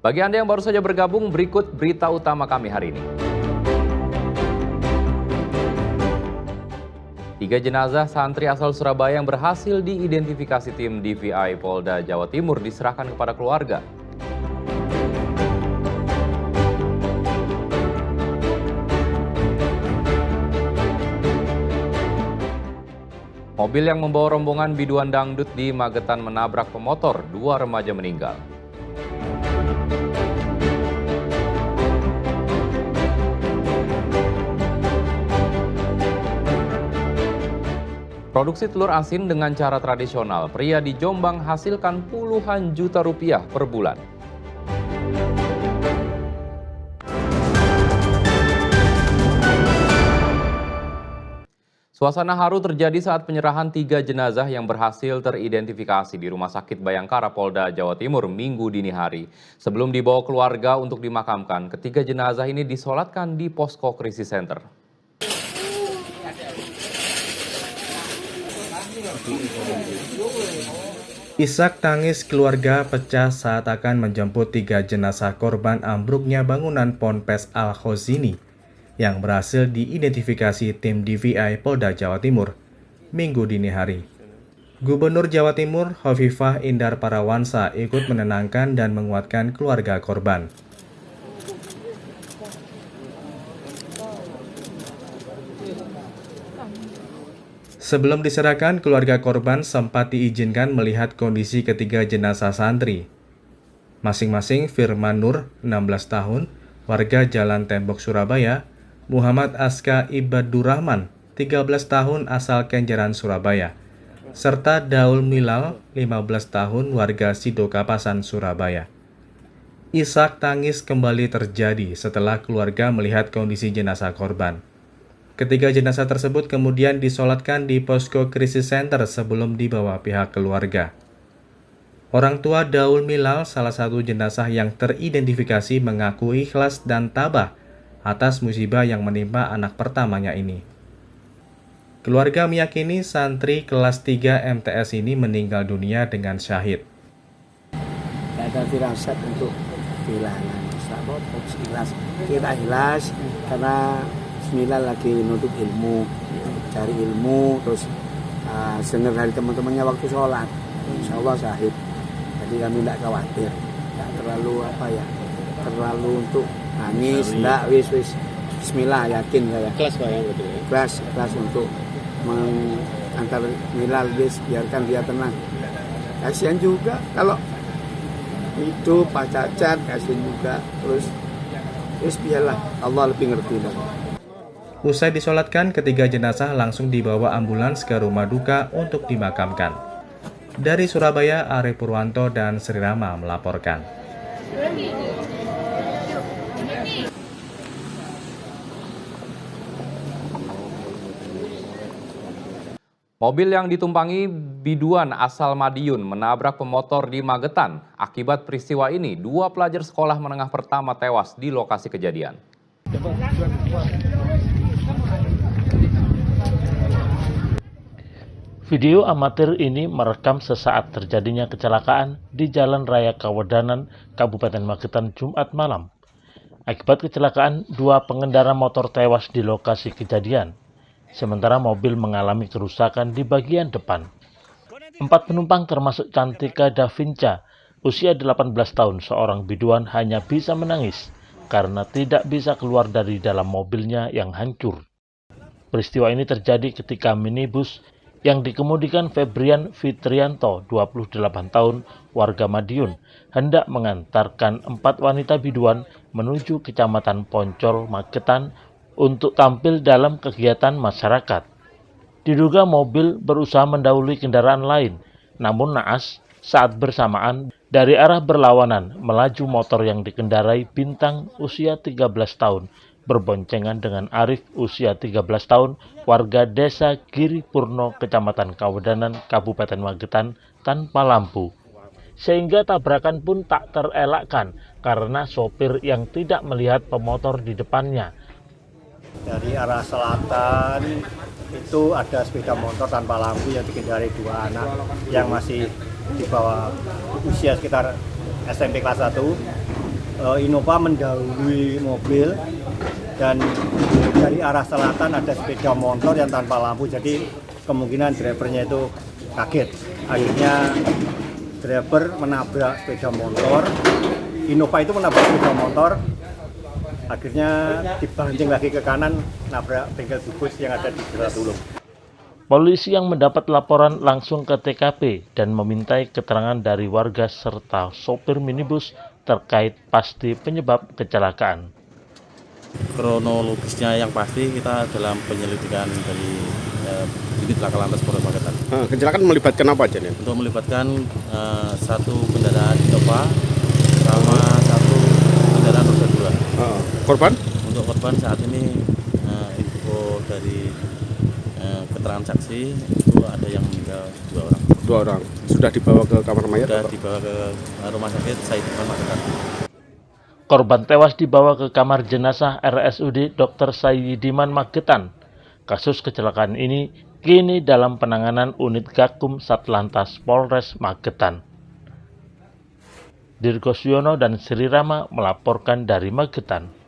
Bagi Anda yang baru saja bergabung, berikut berita utama kami hari ini. 3 jenazah santri asal Surabaya yang berhasil diidentifikasi tim DVI Polda Jawa Timur diserahkan kepada keluarga. Mobil yang membawa rombongan biduan dangdut di Magetan menabrak pemotor, 2 remaja meninggal. Produksi telur asin dengan cara tradisional, pria di Jombang hasilkan puluhan juta rupiah per bulan. Suasana haru terjadi saat penyerahan 3 jenazah yang berhasil teridentifikasi di Rumah Sakit Bayangkara Polda Jawa Timur Minggu dini hari. Sebelum dibawa keluarga untuk dimakamkan, ketiga jenazah ini disolatkan di Posko Krisis Center. Isak tangis keluarga pecah saat akan menjemput 3 jenazah korban ambruknya bangunan Ponpes Al-Khozini yang berhasil diidentifikasi tim DVI Polda Jawa Timur Minggu dini hari. Gubernur Jawa Timur Hovifah Indar Parawansa ikut menenangkan dan menguatkan keluarga korban. Sebelum diserahkan, keluarga korban sempat diizinkan melihat kondisi ketiga jenazah santri. Masing-masing Firman Nur, 16 tahun, warga Jalan Tembok Surabaya, Muhammad Aska Ibadurrahman, 13 tahun asal Kenjeran Surabaya, serta Daul Milal, 15 tahun, warga Sido Kapasan Surabaya. Isak tangis kembali terjadi setelah keluarga melihat kondisi jenazah korban. Ketiga jenazah tersebut kemudian disolatkan di Posko Krisis Center sebelum dibawa pihak keluarga. Orang tua Daul Milal, salah satu jenazah yang teridentifikasi, mengaku ikhlas dan tabah atas musibah yang menimpa anak pertamanya ini. Keluarga meyakini santri kelas 3 MTS ini meninggal dunia dengan syahid. Tidak ada firasat untuk kehilangan sahabat, kita ikhlas karena Bismillah lagi nuntut ilmu, cari ilmu, terus dengar dari teman-temannya waktu sholat, insya Allah syahid. Jadi kami tidak khawatir, tidak terlalu terlalu untuk nangis, tidak wis Bismillah, yakin saya. Kelas Pak yang betul ya? Kelas untuk mengantar Milal, biarkan dia tenang. Kasihan juga kalau hidup Pak Cacat, kasihan juga, terus biarlah Allah lebih ngerti lah. Usai disolatkan, ketiga jenazah langsung dibawa ambulans ke rumah duka untuk dimakamkan. Dari Surabaya, Ari Purwanto dan Sri Rama melaporkan. Mobil yang ditumpangi biduan asal Madiun menabrak pemotor di Magetan. Akibat peristiwa ini, 2 pelajar sekolah menengah pertama tewas di lokasi kejadian. Video amatir ini merekam sesaat terjadinya kecelakaan di Jalan Raya Kawedanan, Kabupaten Magetan, Jumat malam. Akibat kecelakaan, 2 pengendara motor tewas di lokasi kejadian, sementara mobil mengalami kerusakan di bagian depan. 4 penumpang termasuk Cantika Davinca, usia 18 tahun, seorang biduan, hanya bisa menangis karena tidak bisa keluar dari dalam mobilnya yang hancur. Peristiwa ini terjadi ketika minibus yang dikemudikan Febrian Fitrianto, 28 tahun, warga Madiun, hendak mengantarkan 4 wanita biduan menuju Kecamatan Poncol, Magetan untuk tampil dalam kegiatan masyarakat. Diduga mobil berusaha mendahului kendaraan lain, namun naas saat bersamaan dari arah berlawanan melaju motor yang dikendarai Bintang usia 13 tahun berboncengan dengan Arif usia 13 tahun, warga desa Giri Purno, Kecamatan Kawedanan, Kabupaten Magetan, tanpa lampu. Sehingga tabrakan pun tak terelakkan karena sopir yang tidak melihat pemotor di depannya. Dari arah selatan itu ada sepeda motor tanpa lampu yang dikendarai 2 anak yang masih di bawah usia sekitar SMP kelas 1. Innova mendahului mobil dan dari arah selatan ada sepeda motor yang tanpa lampu, jadi kemungkinan drivernya itu kaget. Akhirnya driver menabrak sepeda motor, Innova itu menabrak sepeda motor, akhirnya dibanting lagi ke kanan, nabrak bengkel bubus yang ada di Jeratulung. Polisi yang mendapat laporan langsung ke TKP dan memintai keterangan dari warga serta sopir minibus terkait pasti penyebab kecelakaan. Kronologisnya yang pasti kita dalam penyelidikan dari Unit Laka Lantas Polres Magetan. Kecelakaan melibatkan apa aja nih? Untuk melibatkan satu kendaraan Innova sama satu kendaraan roda 2. Korban? Untuk korban saat ini info dari keterangan saksi itu ada yang meninggal 2 orang. 2 orang. Sudah dibawa ke kamar mayat? Sudah dibawa ke rumah sakit Saidiman Magetan. Korban tewas dibawa ke kamar jenazah RSUD Dr. Saidiman Magetan. Kasus kecelakaan ini kini dalam penanganan unit Gakum Satlantas Polres Magetan. Dirgo Suyono dan Sri Rama melaporkan dari Magetan.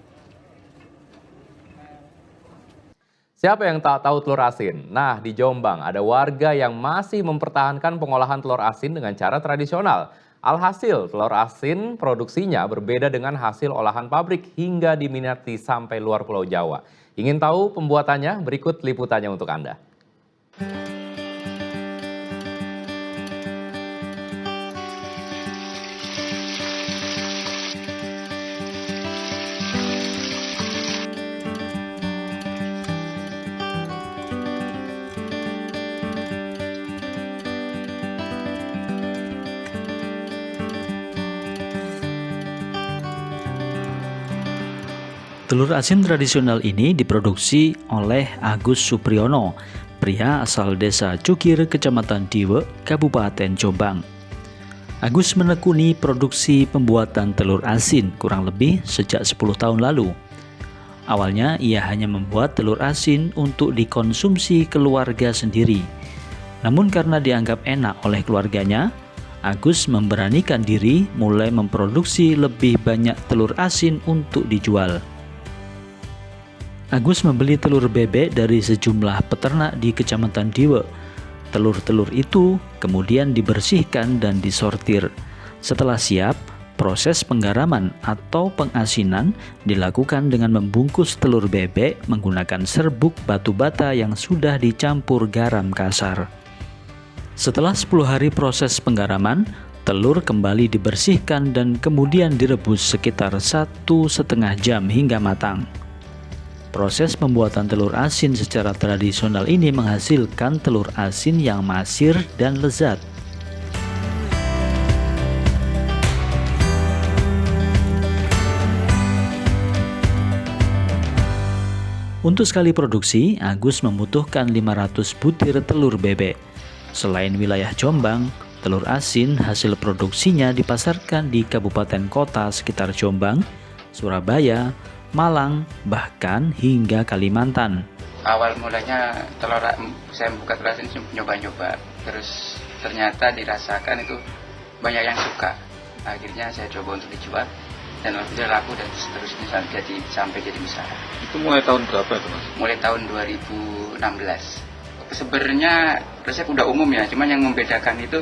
Siapa yang tak tahu telur asin? Nah, di Jombang ada warga yang masih mempertahankan pengolahan telur asin dengan cara tradisional. Alhasil, telur asin produksinya berbeda dengan hasil olahan pabrik hingga diminati sampai luar Pulau Jawa. Ingin tahu pembuatannya? Berikut liputannya untuk Anda. Telur asin tradisional ini diproduksi oleh Agus Supriyono, pria asal desa Cukir, Kecamatan Diwe, Kabupaten Jombang. Agus menekuni produksi pembuatan telur asin kurang lebih sejak 10 tahun lalu. Awalnya ia hanya membuat telur asin untuk dikonsumsi keluarga sendiri. Namun karena dianggap enak oleh keluarganya, Agus memberanikan diri mulai memproduksi lebih banyak telur asin untuk dijual. Agus membeli telur bebek dari sejumlah peternak di Kecamatan Diwe. Telur-telur itu kemudian dibersihkan dan disortir. Setelah siap, proses penggaraman atau pengasinan dilakukan dengan membungkus telur bebek menggunakan serbuk batu bata yang sudah dicampur garam kasar. Setelah 10 hari proses penggaraman, telur kembali dibersihkan dan kemudian direbus sekitar 1,5 jam hingga matang. Proses pembuatan telur asin secara tradisional ini menghasilkan telur asin yang masir dan lezat. Untuk sekali produksi, Agus membutuhkan 500 butir telur bebek. Selain wilayah Jombang, telur asin hasil produksinya dipasarkan di kabupaten kota sekitar Jombang, Surabaya, Malang, bahkan hingga Kalimantan. Awal mulanya saya membuka telur asin nyoba-nyoba, terus ternyata dirasakan itu banyak yang suka. Akhirnya saya coba untuk dijual dan alhamdulillah laku dan seterusnya sampai jadi usaha. Itu mulai tahun berapa itu, Mas? Mulai tahun 2016. Sebenarnya resep udah umum ya, cuman yang membedakan itu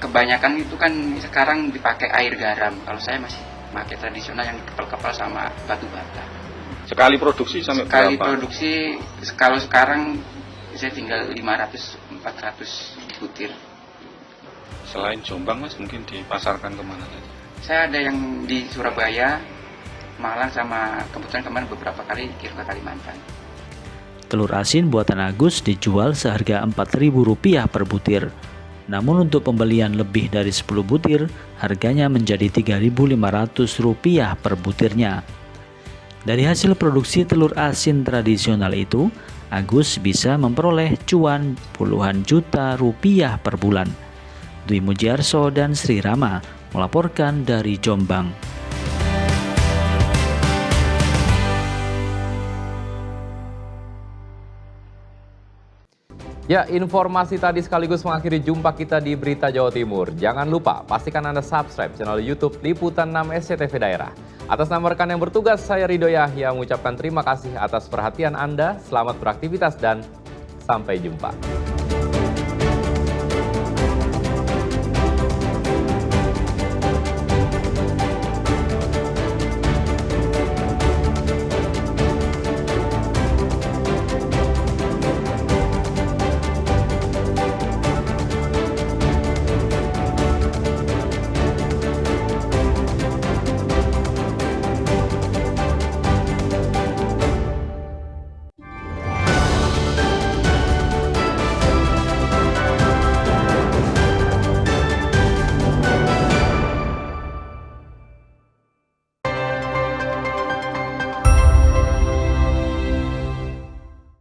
kebanyakan itu kan sekarang dipakai air garam. Kalau saya masih pakai tradisional yang kepal-kepal sama batu bata. Sekali produksi sampai Sekali berapa? produksi, kalau sekarang saya tinggal 500-400 butir. Selain Jombang, Mas, mungkin dipasarkan kemana saja? Saya ada yang di Surabaya, Malang, sama kebetulan kemarin beberapa kali kirim ke Kalimantan. Telur asin buatan Agus dijual seharga Rp4.000 per butir. Namun untuk pembelian lebih dari 10 butir, harganya menjadi Rp3.500 per butirnya. Dari hasil produksi telur asin tradisional itu, Agus bisa memperoleh cuan puluhan juta rupiah per bulan. Dwi Mujiarso dan Sri Rama melaporkan dari Jombang. Ya, informasi tadi sekaligus mengakhiri jumpa kita di Berita Jawa Timur. Jangan lupa, pastikan Anda subscribe channel YouTube Liputan 6 SCTV Daerah. Atas nama rekan yang bertugas, saya Ridho Yahya mengucapkan terima kasih atas perhatian Anda. Selamat beraktivitas dan sampai jumpa.